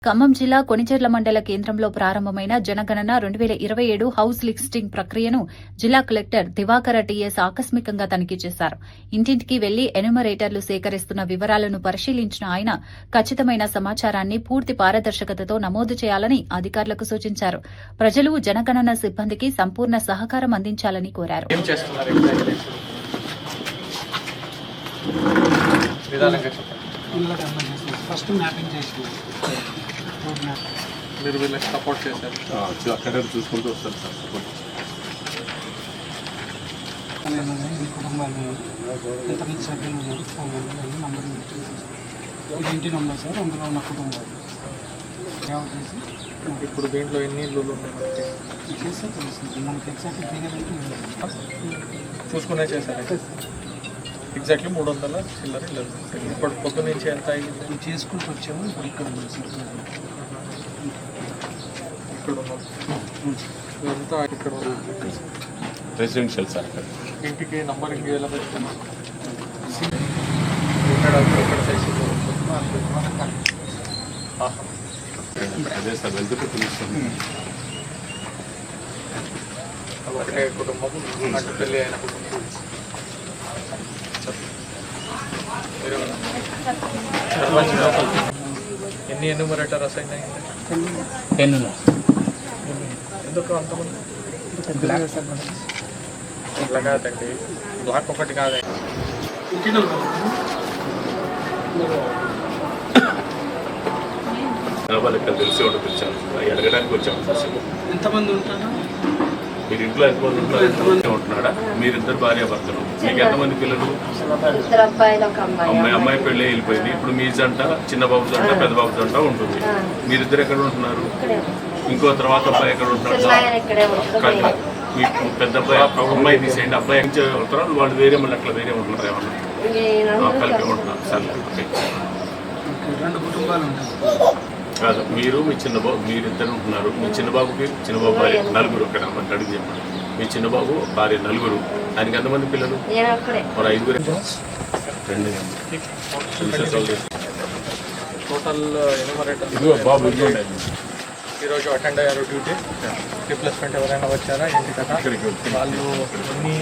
ఖమ్మం జిల్లా కొణిచెర్ల మండల కేంద్రంలో ప్రారంభమైన జనగణన 2027 హౌస్ లిస్టింగ్ ప్రక్రియను జిల్లా కలెక్టర్ దివాకర టీఎస్ ఆకస్మికంగా తనిఖీ చేశారు. ఇంటింటికి వెళ్లి ఎన్యూమరేటర్లు సేకరిస్తున్న వివరాలను పరిశీలించిన ఆయన ఖచ్చితమైన సమాచారాన్ని పూర్తి పారదర్శకతతో నమోదు చేయాలని అధికారులకు సూచించారు. ప్రజలు జనగణన సిబ్బందికి సంపూర్ణ సహకారం అందించాలని కోరారు. మీరు వీళ్ళకి సపోర్ట్ చేశారు, అక్కడ చూసుకుంటూ వస్తారు సార్. సపోర్ట్ ఎంతమంది సభ్యులు ఉన్నారు, ఫోన్ నంబర్ ఇంటి నంబర్ సార్, అందులో ఉన్న కుటుంబాలు ఇప్పుడు దీంట్లో ఎన్ని ఇల్లు ఉన్నాయి చేస్తే తెలుస్తుంది. మనకి ఎగ్జాక్ట్ ఫిగర్ చూసుకునే చేశారు. ఎగ్జాక్ట్లీ 300 చిల్లర ఇల్లు. ఇప్పుడు పొద్దు నుంచి ఎంత అయింది చేసుకుంటూ వచ్చాము. ఇప్పుడు ఇక్కడ ఉంది సార్, ఇక్కడ ఉన్నాం. ఇదంతా ఇక్కడ రెసిడెన్షియల్ సార్. ఇంటికి నంబరింగ్ ఎలా పెట్టుకున్నాం ఇక్కడ సైజు అదే సార్, వెళ్తుంటే తెలుస్తుంది. ఒకటే కుటుంబం, అటు పెళ్ళి అయిన కుటుంబం. ఎన్ని ఎన్యూమరేటర్ అసైన్ అయింది? 10. ఎందుకు అంతమంది? ఇట్లా కాదండి, బ్లాక్ ఒకటి కాదండి. ఇక్కడ తెలిసి ఒకటి పిలిచాను, అడగడానికి వచ్చాము సార్. ఎంతమంది ఉంటారు? మీరు ఇంట్లో ఎంతమంది ఉంటారు? ఎంతమంది ఉంటున్నాడా? మీరిద్దరు భార్య భర్తలు. మీకు ఎంతమంది పిల్లలు? అమ్మాయి పెళ్ళి వెళ్ళిపోయింది. ఇప్పుడు మీ జంట, చిన్న బాబు జంట, పెద్ద బాబు జంట ఉంటుంది. మీరిద్దరు ఎక్కడ ఉంటున్నారు? ఇంకో తర్వాత అబ్బాయి ఎక్కడ ఉంటున్నారు? మీకు పెద్ద అబ్బాయి, అమ్మాయి తీసేయండి. అబ్బాయి ఉంటారు, వాళ్ళు వేరే మళ్ళీ అట్లా వేరే ఉంటున్నారు. ఏమన్నా కలిపి ఉంటున్నారు సార్? ఓకే. 2 కుటుంబాలు ఉంటారు కాదు, మీరు మీ చిన్నబాబు మీరిద్దరు ఉంటున్నారు. మీ చిన్నబాబు భార్య నలుగురు. అక్కడ మనకి అడిగి చెప్పండి. మీ చిన్నబాబు భార్య నలుగురు. ఆయనకి ఎంతమంది పిల్లలు? మరి 5. టోటల్ ఎన్యూమరేటర్ బాబు ఈరోజు అటెండ్ అయ్యారు డ్యూటీ. రీప్లేస్మెంట్ ఎవరైనా వచ్చారా? ఏంటి కదా వాళ్ళు ఎన్ని